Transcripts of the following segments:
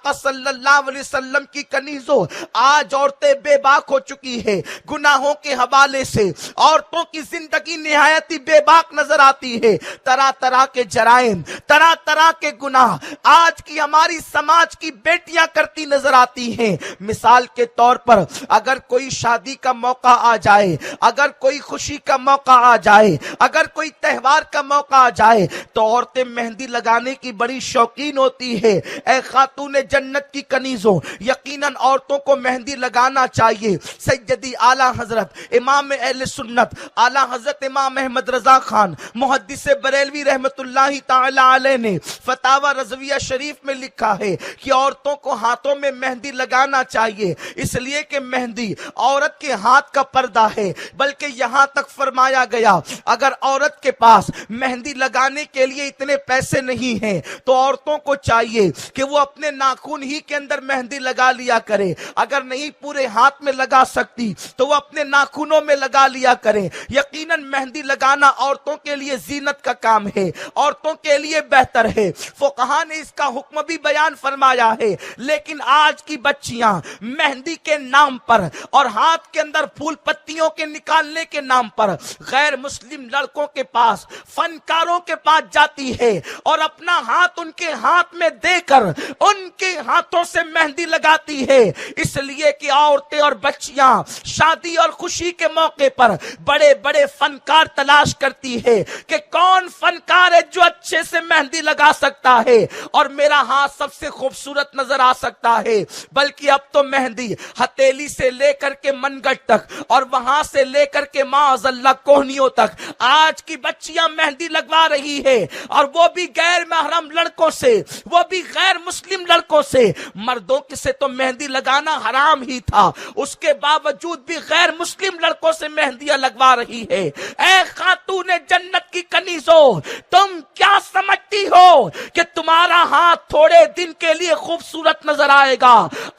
آقا صلی اللہ علیہ وسلم کی کنیزوں، آج عورتیں بے باک ہو چکی ہے گناہوں کے حوالے سے. عورتوں کی زندگی نہایت ہی بے باک نظر آتی ہے. طرح طرح کے جرائم، طرح طرح کے گناہ آج کی ہماری سماج کی بیٹیاں کرتی نظر آتی ہیں. مثال کے طور پر اگر کوئی شادی کا موقع آ جائے، اگر کوئی خوشی کا موقع آ جائے، اگر کوئی تہوار کا موقع آ جائے تو عورتیں مہندی لگانے کی بڑی شوقین ہوتی ہے. اے خاتون جنت کی کنیزوں، یقیناً عورتوں کو مہندی لگانا چاہیے. سیدی اعلیٰ حضرت امام اہل سنت اعلیٰ حضرت امام احمد رضا خان محدث بریلوی رحمت اللہ تعالی علیہ نے فتاوی رضویہ شریف میں لکھا ہے کہ عورتوں کو ہاتھوں میں مہندی لگانا چاہیے، اس لیے کہ مہندی عورت کے ہاتھ کا پردہ ہے. بلکہ یہاں تک فرمایا گیا اگر عورت کے پاس مہندی لگانے کے لیے اتنے پیسے نہیں ہیں تو عورتوں کو چاہیے کہ وہ اپنے ناخن ہی کے اندر مہندی لگا لیا کرے. اگر نہیں پورے ہاتھ میں لگا سکتی تو وہ اپنے ناخنوں میں لگا لیا کرے. یقیناً مہندی لگانا عورتوں کے لیے زینت کا کام ہے، عورتوں کے لیے بہتر ہے. فقہا نے اس کا حکم بھی بیان فرمایا ہے. لیکن آج کی بچیاں مہندی کے نام پر اور ہاتھ کے اندر پھول پتیوں کے نکالنے کے نام پر غیر مسلم لڑکوں کے پاس، فنکاروں کے پاس جاتی ہے اور اپنا ہاتھ ان کے ہاتھ میں دے کر ان کے ہاتھوں سے مہندی لگاتی ہے. اس لیے کہ عورتیں اور بچیاں شادی اور خوشی کے موقع پر بڑے بڑے فنکار تلاش کرتی ہے کہ کون فنکار ہے جو اچھے سے مہندی لگا سکتا ہے اور میرا ہاتھ سب سے خوبصورت نظر آ سکتا ہے. بلکہ اب تو مہندی ہتھیلی سے لے کر کے منگٹ تک اور وہاں سے لے کر کے معاذ اللہ کوہنیوں تک آج کی بچیاں مہندی لگوا رہی ہے، اور وہ بھی غیر محرم لڑکوں سے، وہ بھی غیر مسلم لڑکوں سے. مردوں سے تو مہندی لگانا حرام ہی تھا، اس کے باوجود بھی غیر مسلم لڑکوں سے مہندیاں لگوا رہی ہے. اے خاتون جنت کی کنیزوں، تم کیا سمجھتی ہو کہ تمہارا ہاتھ تھوڑے دن کے لیے خوبصورت نظر آئے گا؟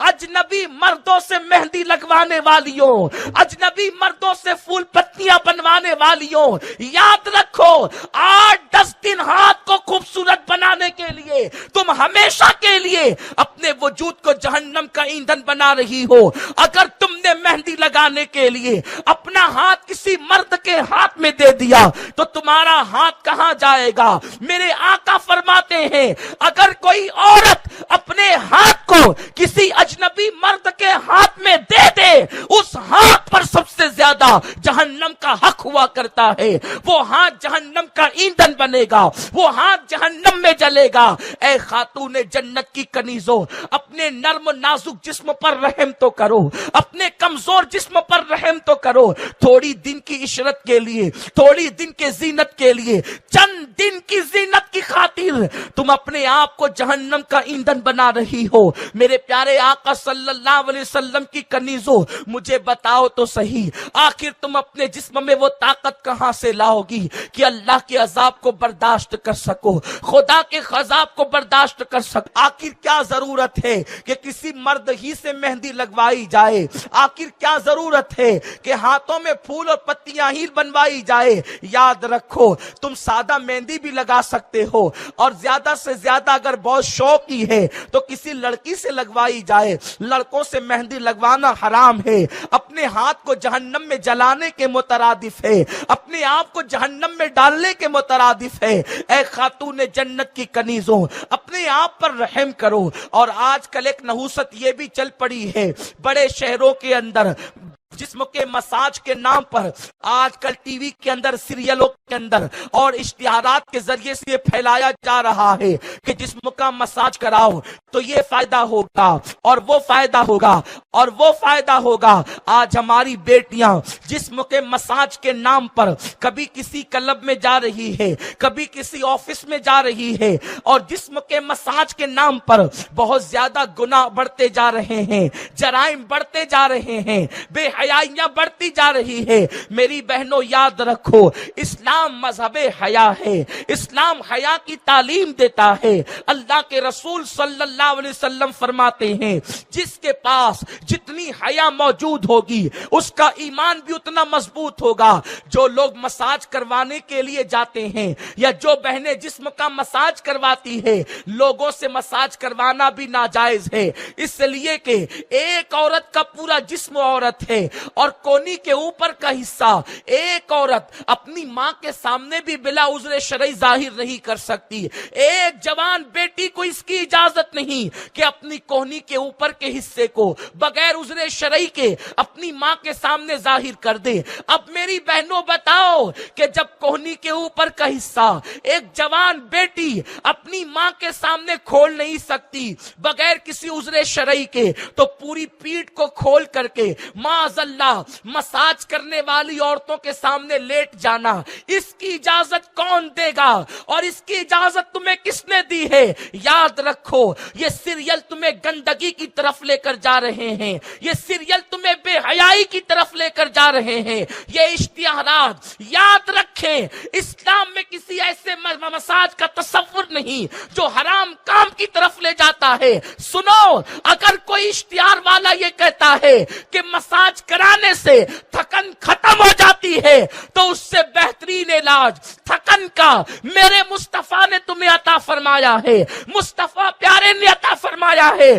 اجنبی مردوں سے مہندی لگوانے والیوں، اجنبی مردوں سے پھول پتیاں بنوانے والیوں، یاد رکھو 8-10 دن ہاتھ کو خوبصورت بنانے کے لیے تم ہمیشہ کے لیے اپنے وجود کو جہنم کا ایندھن بنا رہی ہو. اگر تم نے مہندی لگانے کے لیے اپنا ہاتھ کسی مرد کے ہاتھ میں دے دیا تو تمہارا ہاتھ کہاں جائے گا؟ میرے آقا فرماتے ہیں اگر کوئی عورت اپنے ہاتھ کو کسی اجنبی مرد کے ہاتھ میں دے دے، اس ہاتھ پر سب سے زیادہ جہنم کا حق ہوا کرتا ہے. وہ ہاتھ جہنم کا ایندھن بنے گا، وہ ہاتھ جہنم میں جلے گا. اے خاتون جنت کی کنیزوں، اپنے نرم نازک جسم پر رحم تو کرو، اپنے کمزور جسم پر رحم تو کرو. تھوڑی دن کی عشرت کے لیے، تھوڑی دن کے زینت کے لیے، چند دن کی زینت کی خاطر تم اپنے آپ کو جہنم کا ایندھن بنا رہی ہو. میرے پیارے آقا صلی اللہ علیہ وسلم کی کنیزوں، مجھے بتاؤ تو صحیح، آخر تم اپنے جسم میں وہ طاقت کہاں سے لاؤ گی کہ اللہ کے عذاب کو برداشت کر سکو، خدا کے عذاب کو برداشت کر سکو؟ آخر کیا ضرورت ہے کہ کسی مرد ہی سے مہندی لگوائی جائے؟ آخر کیا ضرورت ہے کہ ہاتھوں میں پھول اور پتیاں ہی بنوائی جائے؟ یاد رکھو تم سادہ مہندی بھی لگا سکتے ہو، اور زیادہ سے زیادہ اگر بہت شوق ہی ہے تو کسی لڑکی سے لگوائی جائے. لڑکوں سے مہندی لگوانا حرام ہے، اپنے ہاتھ کو جہنم میں جلانے کے مترادف ہے، اپنے آپ کو جہنم میں ڈالنے کے مترادف ہے. اے خاتون جنت کی کنیزوں، اپنے آپ پر رحم کرو. اور آج کل ایک نحوست یہ بھی چل پڑی ہے بڑے شہروں کے اندر، جسم کے مساج کے نام پر آج کل ٹی وی کے اندر، سیریلوں کے اندر اور اشتہارات کے ذریعے سے یہ پھیلایا جا رہا ہے کہ جسم کا مساج کراؤ تو یہ فائدہ ہوگا اور وہ فائدہ ہوگا اور وہ فائدہ ہوگا. آج ہماری بیٹیاں جسم کے مساج کے نام پر کبھی کسی کلب میں جا رہی ہے، کبھی کسی آفس میں جا رہی ہے، اور جسم کے مساج کے نام پر بہت زیادہ گناہ بڑھتے جا رہے ہیں، جرائم بڑھتے جا رہے ہیں، بے حیائیاں بڑھتی جا رہی ہے۔ میری بہنوں یاد رکھو، اسلام مذہب حیا ہے، اسلام حیا کی تعلیم دیتا ہے۔ اللہ کے رسول صلی اللہ علیہ وسلم فرماتے ہیں جس کے پاس جتنی حیا موجود ہوگی اس کا ایمان بھی اتنا مضبوط ہوگا۔ جو لوگ مساج کروانے کے لیے جاتے ہیں یا جو بہنیں جسم کا مساج کرواتی ہے، لوگوں سے مساج کروانا بھی ناجائز ہے، اس لیے کہ ایک عورت کا پورا جسم عورت ہے اور کونی کے اوپر کا حصہ ایک عورت اپنی ماں کے سامنے بھی بلا عذر شرعی ظاہر نہیں کر سکتی۔ ایک جوان بیٹی کو اس کی اجازت نہیں کہ اپنی کونی کے اوپر کے حصے کو بغیر عذر شرعی کے اپنی ماں کے سامنے ظاہر کر دے۔ اب میری بہنوں بتاؤ کہ جب کونی کے اوپر کا حصہ ایک جوان بیٹی اپنی ماں کے سامنے کھول نہیں سکتی بغیر کسی عذر شرعی کے، تو پوری پیٹھ کو کھول کر کے معاذ اللہ مساج کرنے والی عورتوں کے سامنے لیٹ جانا، اس کی اجازت کون دے گا؟ اور اس کی اجازت تمہیں کس نے دی ہے؟ یاد رکھو، یہ سیریل تمہیں گندگی کی طرف لے کر جا رہے ہیں، یہ سیریل تمہیں بے حیائی کی طرف لے کر جا رہے ہیں، یہ اشتہارات۔ یاد رکھیں، اسلام میں کسی ایسے مساج کا تصور نہیں جو حرام کام کی طرف لے جاتا ہے۔ سنو، اگر کوئی اشتہار والا یہ کہتا ہے کہ مساج کرانے سے تھکن ختم ہو جاتی ہے، تو اس سے بہترین علاج تھکن کا میرے مصطفیٰ نے تمہیں عطا فرمایا ہے، مصطفیٰ پیارے نے عطا فرمایا ہے۔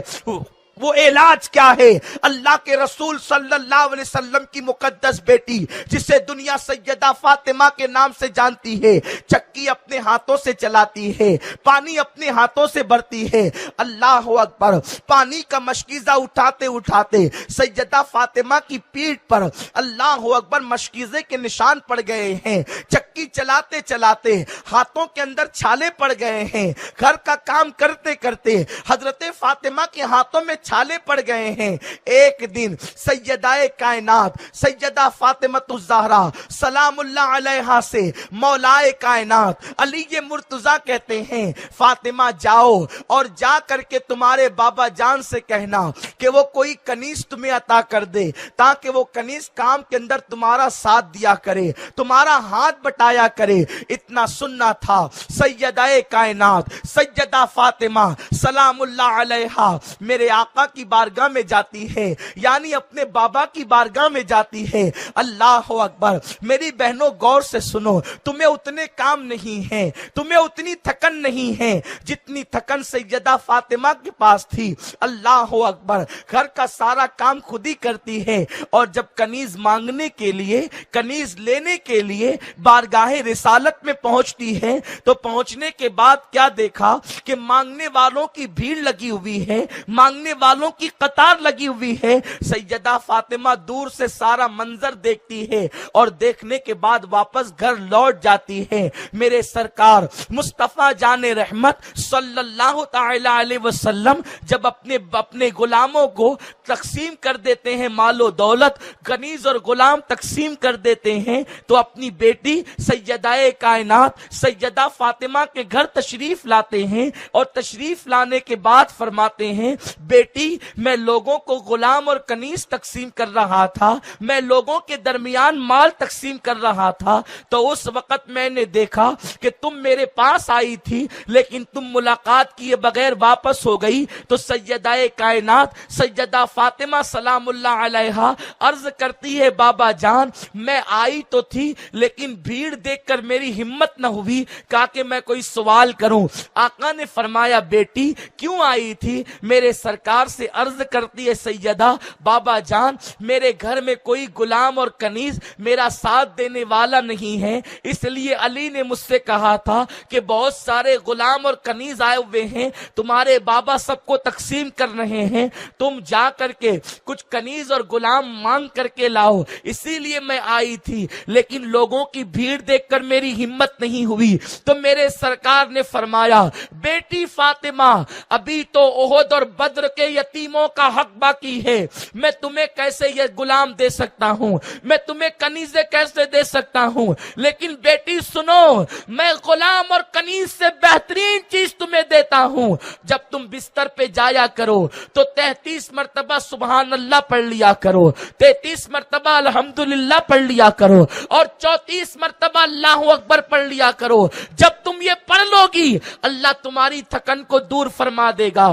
وہ علاج کیا ہے؟ اللہ کے رسول صلی اللہ علیہ وسلم کی مقدس بیٹی جسے دنیا سیدہ فاطمہ کے نام سے جانتی ہے، چکی اپنے ہاتھوں سے چلاتی ہے، پانی اپنے ہاتھوں سے بھرتی ہے۔ اللہ اکبر، پانی کا مشکیزہ اٹھاتے اٹھاتے سیدہ فاطمہ کی پیٹھ پر اللہ اکبر مشکیزے کے نشان پڑ گئے ہیں۔ چکی چلاتے چلاتے ہاتھوں کے اندر چھالے پڑ گئے ہیں۔ گھر کا کام کرتے کرتے حضرت فاطمہ کے ہاتھوں میں چھالے پڑ گئے ہیں۔ ایک دن سیدہ کائنات سیدہ فاطمہ الزہرا سلام اللہ علیہا سے مولائے کائنات علی مرتضیٰ کہتے ہیں، فاطمہ جاؤ اور جا کر کے تمہارے بابا جان سے کہنا کہ وہ کوئی کنیز تمہیں عطا کر دے، تاکہ وہ کنیز کام کے اندر تمہارا ساتھ دیا کرے، تمہارا ہاتھ بٹایا کرے۔ اتنا سننا تھا، سیدہ کائنات سیدہ فاطمہ سلام اللہ علیہا میرے آقا کی بارگاہ میں جاتی ہے، یعنی اپنے بابا کی بارگاہ میں جاتی ہے۔ اللہ اکبر، میری بہنوں غور سے سنو، تمہیں اتنے کام نہیں ہیں، تمہیں اتنی تھکن نہیں ہے جتنی تھکن سیدہ فاطمہ کے پاس تھی۔ اللہ اکبر، گھر کا سارا کام خود ہی کرتی ہے، اور جب کنیز مانگنے کے لیے، کنیز لینے کے لیے بارگاہ رسالت میں پہنچتی ہے، تو پہنچنے کے بعد کیا دیکھا کہ مانگنے والوں کی بھیڑ لگی ہوئی ہے، مانگنے والوں کی قطار لگی ہوئی ہے۔ سیدہ فاطمہ دور سے سارا منظر دیکھتی ہے اور دیکھنے کے بعد واپس گھر لوٹ جاتی ہے۔ میرے سرکار مصطفیٰ جان رحمت صلی اللہ تعالی علیہ وسلم جب اپنے غلاموں کو تقسیم کر دیتے ہیں، مال و دولت کنیز اور غلام تقسیم کر دیتے ہیں، تو اپنی بیٹی سیدہ کائنات سیدہ فاطمہ کے گھر تشریف لاتے ہیں، اور تشریف لانے کے بعد فرماتے ہیں، بیٹی میں لوگوں کو غلام اور کنیز تقسیم کر رہا تھا، میں لوگوں کے درمیان مال تقسیم کر رہا تھا، تو اس وقت میں نے دیکھا کہ تم میرے پاس آئی تھی لیکن تم ملاقات کیے بغیر واپس ہو گئی۔ تو سیدہ کائنات سیدہ فاطمہ سلام اللہ علیہا عرض کرتی ہے، بابا جان میں آئی تو تھی لیکن بھیڑ دیکھ کر میری ہمت نہ ہوئی، کہا کہ میں کوئی سوال کروں۔ آقا نے فرمایا، بیٹی کیوں آئی تھی؟ میرے سرکار سے عرض کرتی ہے سیدہ، بابا جان میرے گھر میں کوئی غلام اور کنیز میرا ساتھ دینے والا نہیں ہے، اس لیے علی نے مجھ سے کہا تھا کہ بہت سارے غلام اور کنیز آئے ہوئے ہیں، تمہارے بابا سب کو تقسیم کر رہے ہیں، تم جا کر کے کچھ کنیز اور غلام مانگ کر کے لاؤ، اسی لیے میں آئی تھی، لیکن لوگوں کی بھیڑ دیکھ کر میری ہمت نہیں ہوئی۔ تو میرے سرکار نے فرمایا، بیٹی فاطمہ ابھی تو احد اور بدر کے یتیموں کا حق باقی ہے، میں تمہیں کیسے یہ غلام دے سکتا ہوں، میں تمہیں کنیزیں کیسے دے سکتا ہوں، لیکن بیٹی سنو، میں غلام اور کنیز سے بہترین چیز تمہیں دیتا ہوں۔ جب تم بستر پہ جایا کرو تو 33 مرتبہ سبحان اللہ پڑھ لیا کرو، 33 مرتبہ الحمدللہ پڑھ لیا کرو، اور 34 مرتبہ اللہ اکبر پڑھ لیا کرو۔ جب تم یہ پڑھ لو گی اللہ تمہاری تھکن کو دور فرما دے گا۔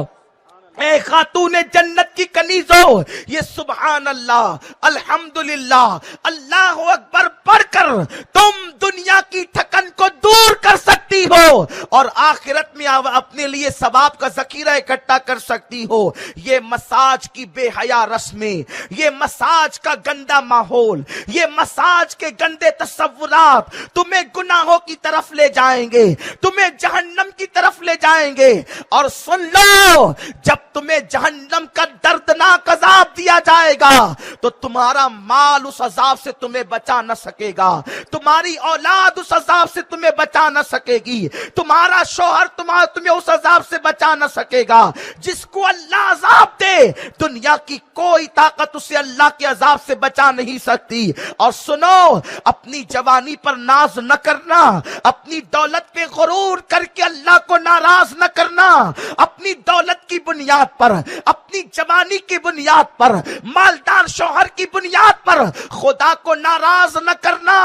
اے خاتون جنت کی کنیزو، یہ سبحان اللہ الحمدللہ اللہ اکبر پڑھ کر تم دنیا کی تھکن کو دور کر سکتی ہو اور آخرت میں اپنے لیے ثواب کا ذخیرہ اکٹھا کر سکتی ہو۔ یہ مساج کی بے حیا رسمیں، یہ مساج کا گندا ماحول، یہ مساج کے گندے تصورات تمہیں گناہوں کی طرف لے جائیں گے، تمہیں جہنم کی طرف لے جائیں گے۔ اور سن لو، جب تمہیں جہنم کا دردناک عذاب دیا جائے گا تو تمہارا مال اس عذاب سے تمہیں بچا نہ سکے گا، تمہاری اولاد اس عذاب سے تمہیں بچا نہ سکے گی، تمہارا شوہر تمہیں اس عذاب سے بچا نہ سکے گا۔ جس کو اللہ عذاب دے دنیا کی کوئی طاقت اسے اللہ کے عذاب سے بچا نہیں سکتی۔ اور سنو، اپنی جوانی پر ناز نہ کرنا، اپنی دولت پہ غرور کر کے اللہ کو ناراض نہ کرنا، اپنی دولت کی بنیاد پر، اپنی جوانی کی بنیاد پر، مالدار شوہر کی بنیاد پر خدا کو ناراض نہ کرنا،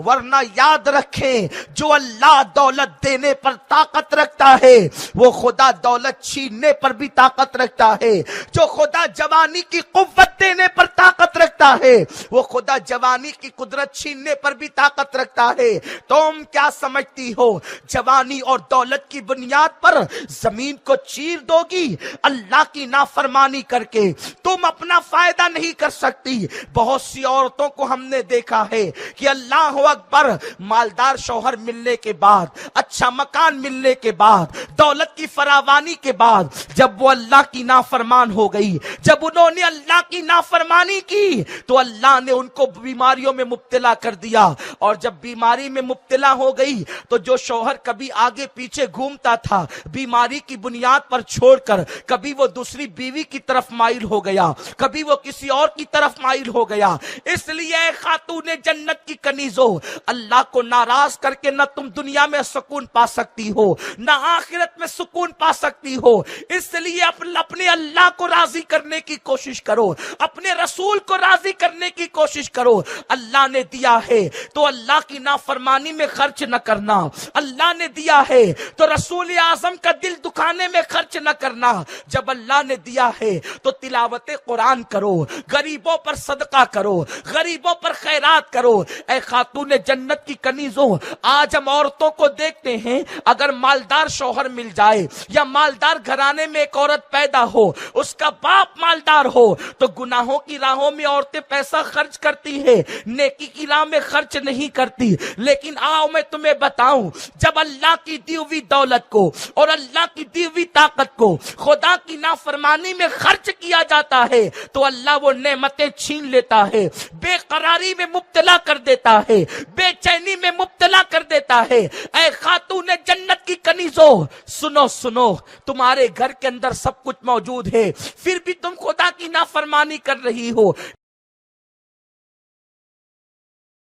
ورنہ یاد رکھیں جو اللہ دولت دینے پر طاقت رکھتا ہے وہ خدا دولت چھیننے پر بھی طاقت رکھتا ہے، جو خدا جوانی کی قوت دینے پر طاقت رکھتا ہے وہ خدا جوانی کی قدرت چھیننے پر بھی طاقت رکھتا ہے۔ تم کیا سمجھتی ہو جوانی اور دولت کی بنیاد پر زمین کو چیر دو گی؟ اللہ کی نافرمانی کر کے تم اپنا فائدہ نہیں کر سکتی۔ بہت سی عورتوں کو ہم نے دیکھا ہے کہ اللہ اکبر، مالدار شوہر ملنے کے بعد، اچھا مکان ملنے کے بعد، دولت کی فراوانی کے بعد، جب وہ اللہ کی نافرمان ہو گئی، جب انہوں نے اللہ کی نافرمانی کی تو اللہ نے ان کو بیماریوں میں مبتلا کر دیا، اور جب بیماری میں مبتلا ہو گئی تو جو شوہر کبھی آگے پیچھے گھومتا تھا بیماری کی بنیاد پر چھوڑ کر، کبھی وہ دوسری بیوی کی طرف مائل ہو گیا، کبھی وہ کسی اور کی طرف مائل ہو گیا۔ اس لیے اے خاتون جنت کی کنیزو، اللہ کو ناراض کر کے نہ تم دنیا میں سکون پا سکتی ہو نہ آخرت میں سکون پا سکتی ہو۔ اس لیے اپنے اللہ کو راضی کرنے کی کوشش کرو، اپنے رسول کو راضی کرنے کی کوشش کرو۔ اللہ نے دیا ہے تو اللہ کی نافرمانی میں خرچ نہ کرنا، اللہ نے دیا ہے تو رسول اعظم کا دل دکھانے میں خرچ نہ کرنا۔ جب اللہ نے دیا ہے تو تلاوت قرآن کرو، غریبوں پر صدقہ کرو، غریبوں پر خیرات کرو۔ اے خاتون جنت کی کنیزوں، آج ہم عورتوں کو دیکھتے ہیں، اگر مالدار شوہر مل جائے یا مالدار گھرانے میں ایک عورت پیدا ہو، اس کا باپ مالدار ہو، تو گناہوں کی راہوں میں عورتیں پیسہ خرچ کرتی ہے، نیکی کی راہ میں خرچ نہیں کرتی۔ لیکن آؤ میں تمہیں بتاؤں، جب اللہ کی دی ہوئی دولت کو اور اللہ کی دی ہوئی طاقت کو خدا کی نافرمانی میں خرچ کیا جاتا ہے تو اللہ وہ نعمتیں چھین لیتا ہے، بے قراری میں مبتلا کر دیتا ہے، بے چینی میں مبتلا کر دیتا ہے۔ اے خاتون جنت کی کنیزوں، سنو، تمہارے گھر کے اندر سب کچھ موجود ہے، پھر بھی تم خدا کی نافرمانی کر رہی ہو۔